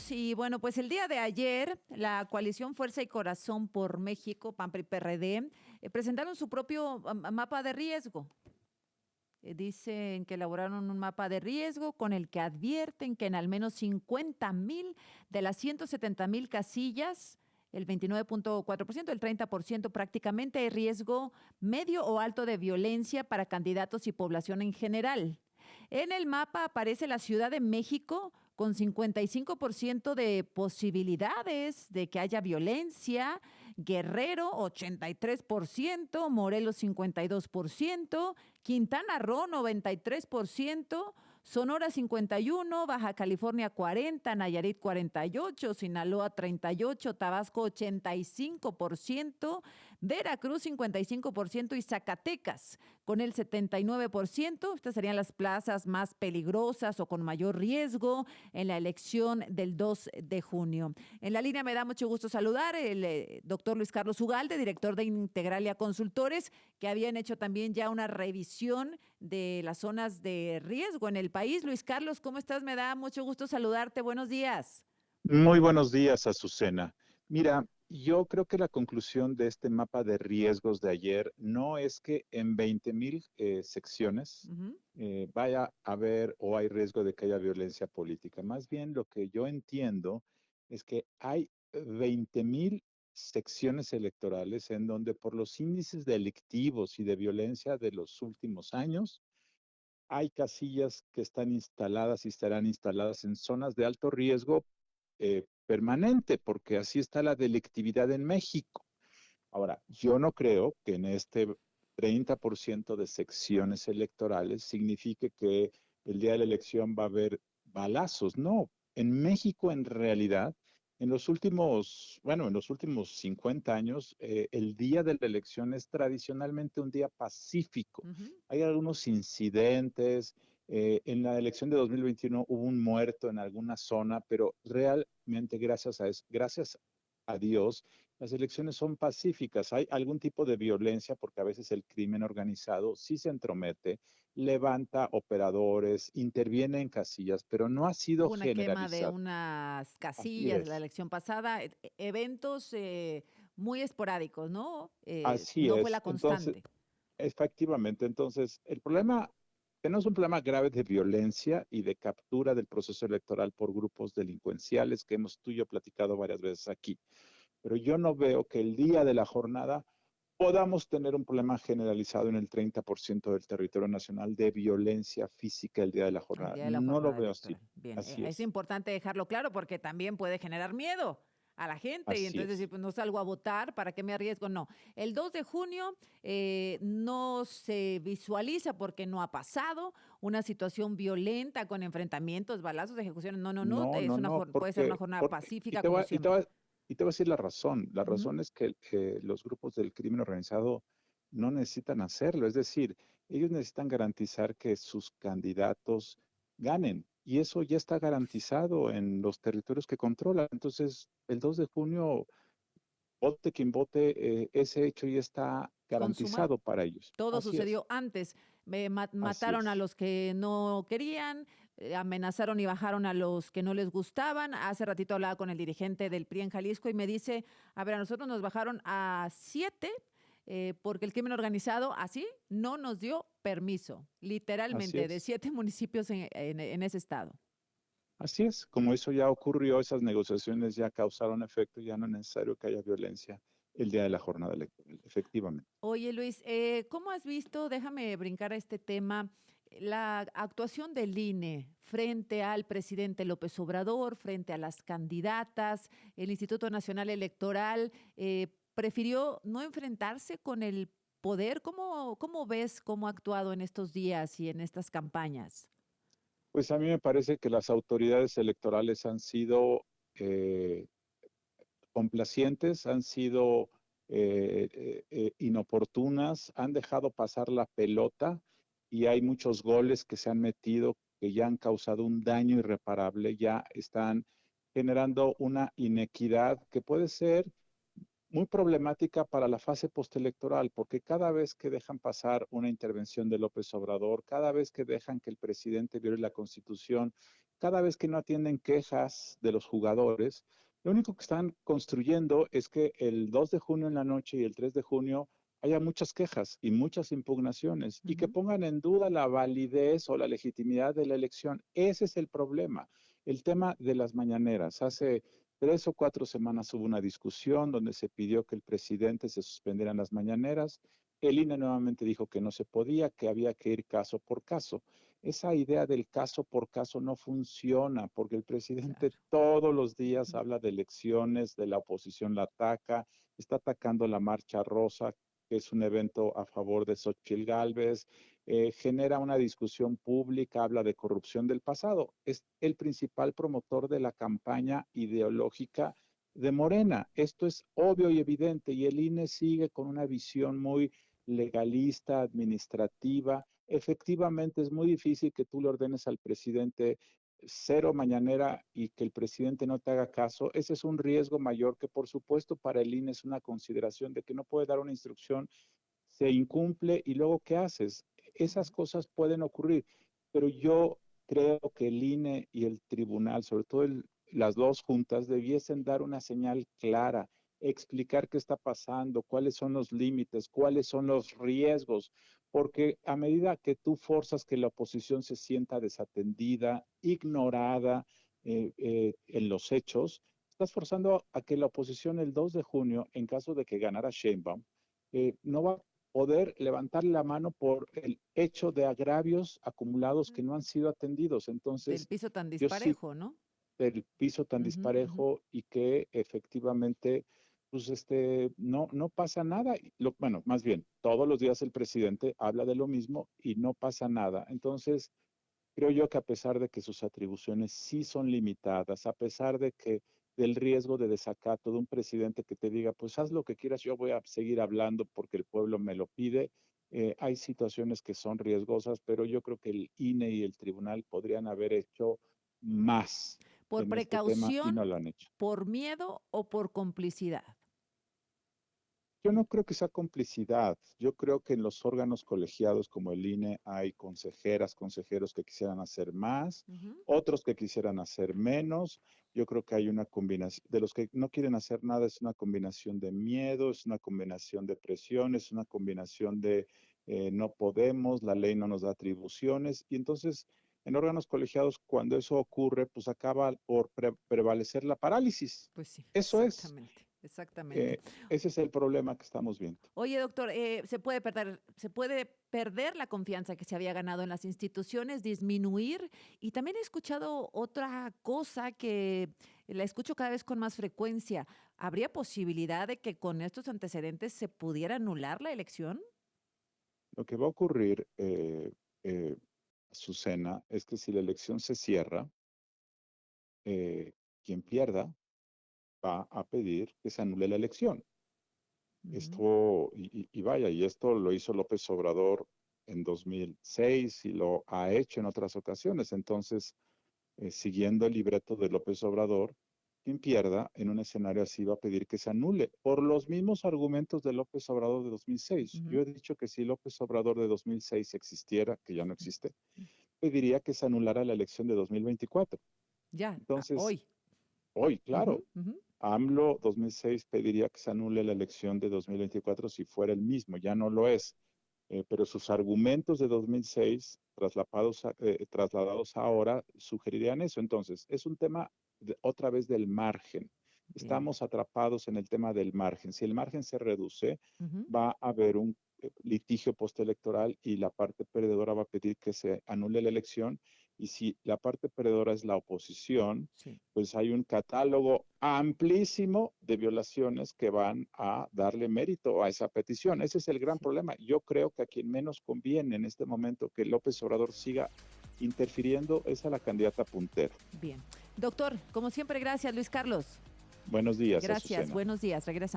saludos. Y bueno, pues el día de ayer, la coalición Fuerza y Corazón por México, PAN, PRI, PRD, presentaron su propio mapa de riesgo. Dicen que elaboraron un mapa de riesgo con el que advierten que en al menos 50,000 de las 170,000 casillas, el 29,4%, el 30% prácticamente, hay riesgo medio o alto de violencia para candidatos y población en general. En el mapa aparece la Ciudad de México con 55% de posibilidades de que haya violencia, Guerrero 83%, Morelos 52%, Quintana Roo 93%, Sonora 51%, Baja California 40%, Nayarit 48%, Sinaloa 38%, Tabasco 85%, Veracruz 55% y Zacatecas con el 79%. Estas serían las plazas más peligrosas o con mayor riesgo en la elección del 2 de junio. En la línea me da mucho gusto saludar el doctor Luis Carlos Ugalde, director de Integralia Consultores, que habían hecho también ya una revisión de las zonas de riesgo en el país. Luis Carlos, ¿cómo estás? Me da mucho gusto saludarte. Buenos días. Muy buenos días, Azucena. Mira, yo creo que la conclusión de este mapa de riesgos de ayer no es que en 20,000 secciones Ujú. vaya a haber o hay riesgo de que haya violencia política. Más bien lo que yo entiendo es que hay 20,000 secciones electorales en donde por los índices delictivos y de violencia de los últimos años, hay casillas que están instaladas y estarán instaladas en zonas de alto riesgo permanente, porque así está la delictividad en México. Ahora, yo no creo que en este 30% de secciones electorales signifique que el día de la elección va a haber balazos. No, en México en realidad, en los últimos 50 años, el día de la elección es tradicionalmente un día pacífico. Ujú. Hay algunos incidentes. En la elección de 2021 hubo un muerto en alguna zona, pero realmente gracias a Dios, las elecciones son pacíficas. Hay algún tipo de violencia porque a veces el crimen organizado sí se entromete, levanta operadores, interviene en casillas, pero no ha sido Hubo una quema de generalizado. unas Así casillas la es, elección pasada, eventos muy esporádicos, ¿no? así No fue la es. Entonces, constante. efectivamente, entonces, tenemos un problema grave de violencia y de captura del proceso electoral por grupos delincuenciales que hemos tú y yo platicado varias veces aquí. Pero yo no veo que el día de la jornada podamos tener un problema generalizado en el 30% del territorio nacional de violencia física el día de la El jornada. día de la No lo jornada veo así. electoral. Bien, Así es es, importante dejarlo claro porque también puede generar miedo a la gente y así entonces decir, es. pues no salgo a votar, ¿para qué me arriesgo? No. El 2 de junio no se visualiza porque no ha pasado una situación violenta con enfrentamientos, balazos, ejecuciones. No, no, no. No, no, no, Puede ser una jornada y pacífica como siempre. y te voy a decir la razón. La Ujú. razón es que los grupos del crimen organizado no necesitan hacerlo. Es decir, ellos necesitan garantizar que sus candidatos ganen. Y eso ya está garantizado en los territorios que controlan. Entonces, el 2 de junio, vote quien vote, ese hecho ya está Consumado. garantizado para ellos. Todo Así es, sucedió antes. así Mataron a es, los que no querían, amenazaron y bajaron a los que no les gustaban. Hace ratito hablaba con el dirigente del PRI en Jalisco y me dice, a ver, a nosotros nos bajaron a 7 porque el crimen organizado así no nos dio permiso, así literalmente, de es. 7 municipios en ese estado. Así es, como eso ya ocurrió, esas negociaciones ya causaron efecto, ya no es necesario que haya violencia el día de la jornada electoral, efectivamente. Oye, Luis, ¿cómo has visto, déjame brincar a este tema, la actuación del INE frente al presidente López Obrador, frente a las candidatas? El Instituto Nacional Electoral prefirió no enfrentarse con el poder. ¿Cómo ves cómo ha actuado en estos días y en estas campañas? Pues a mí me parece que las autoridades electorales han sido eh, complacientes, han sido inoportunas, han dejado pasar la pelota y hay muchos goles que se han metido que ya han causado un daño irreparable, ya están generando una inequidad que puede ser muy problemática para la fase postelectoral, porque cada vez que dejan pasar una intervención de López Obrador, cada vez que dejan que el presidente viole la Constitución, cada vez que no atienden quejas de los jugadores, lo único que están construyendo es que el 2 de junio en la noche y el 3 de junio haya muchas quejas y muchas impugnaciones y que pongan en duda la validez o la legitimidad de la elección. Ese es el problema. El tema de las mañaneras. Hace 3 o 4 semanas hubo una discusión donde se pidió que el presidente se suspendieran las mañaneras. El INE nuevamente dijo que no se podía, que había que ir caso por caso. Esa idea del caso por caso no funciona porque el presidente Claro. todos los días habla de elecciones, de la oposición la ataca, está atacando la Marcha Rosa, que es un evento a favor de Xóchitl Gálvez, genera una discusión pública, habla de corrupción del pasado. Es el principal promotor de la campaña ideológica de Morena. Esto es obvio y evidente y el INE sigue con una visión muy legalista, administrativa. Efectivamente, es muy difícil que tú le ordenes al presidente cero mañanera y que el presidente no te haga caso. Ese es un riesgo mayor que, por supuesto, para el INE es una consideración de que no puede dar una instrucción, se incumple y luego, ¿qué haces? Esas cosas pueden ocurrir, pero yo creo que el INE y el tribunal, sobre todo las dos juntas, debiesen dar una señal clara, explicar qué está pasando, cuáles son los límites, cuáles son los riesgos, porque a medida que tú forzas que la oposición se sienta desatendida, ignorada en los hechos, estás forzando a que la oposición el 2 de junio, en caso de que ganara Sheinbaum, no va a poder levantar la mano por el hecho de agravios acumulados que no han sido atendidos. Del Entonces, piso tan yo sí, disparejo, ¿no? del piso tan Ujú, ujú. disparejo y que efectivamente, pues no pasa nada. Bueno, más bien, todos los días el presidente habla de lo mismo y no pasa nada. Entonces, creo yo que a pesar de que sus atribuciones sí son limitadas, a pesar de que del riesgo de desacato de un presidente que te diga, pues haz lo que quieras, yo voy a seguir hablando porque el pueblo me lo pide, hay situaciones que son riesgosas, pero yo creo que el INE y el tribunal podrían haber hecho más ¿Por en este tema y precaución, no lo han hecho. por miedo o por complicidad? Yo no creo que sea complicidad. Yo creo que en los órganos colegiados como el INE hay consejeras, consejeros que quisieran hacer más, Ujú. otros que quisieran hacer menos. Yo creo que hay una combinación, de los que no quieren hacer nada, es una combinación de miedo, es una combinación de presión, es una combinación de no podemos, la ley no nos da atribuciones. Y entonces, en órganos colegiados, cuando eso ocurre, pues acaba por prevalecer la parálisis. Pues sí, Eso es. exactamente, exactamente. Eh, ese es el problema que estamos viendo. Oye, doctor, se puede perder la confianza que se había ganado en las instituciones, disminuir. Y también he escuchado otra cosa que la escucho cada vez con más frecuencia. ¿Habría posibilidad de que con estos antecedentes se pudiera anular la elección? Lo que va a ocurrir, eh, Azucena, es que si la elección se cierra, eh, quien pierda va a pedir que se anule la elección. Ujú, Esto, y vaya, y esto lo hizo López Obrador en 2006 y lo ha hecho en otras ocasiones. Entonces, siguiendo el libreto de López Obrador, quien pierda en un escenario así va a pedir que se anule por los mismos argumentos de López Obrador de 2006. ujú, Yo he dicho que si López Obrador de 2006 existiera, que ya no existe, ujú. pediría que se anulara la elección de 2024. Ya, Entonces, hoy. hoy, Ujú, claro, ujú. AMLO 2006 pediría que se anule la elección de 2024 si fuera el mismo, ya no lo es. Pero sus argumentos de 2006 trasladados ahora sugerirían eso. Entonces, es un tema otra vez del margen. Bien. Estamos atrapados en el tema del margen. Si el margen se reduce, Ujú. va a haber un litigio postelectoral y la parte perdedora va a pedir que se anule la elección. Y si la parte perdedora es la oposición, Sí. pues hay un catálogo amplísimo de violaciones que van a darle mérito a esa petición. Ese es el gran Sí. problema. Yo creo que a quien menos conviene en este momento que López Obrador siga interfiriendo es a la candidata puntera. Bien. Doctor, como siempre, gracias, Luis Carlos. Buenos días, Gracias, Azucena. buenos días. Regresamos.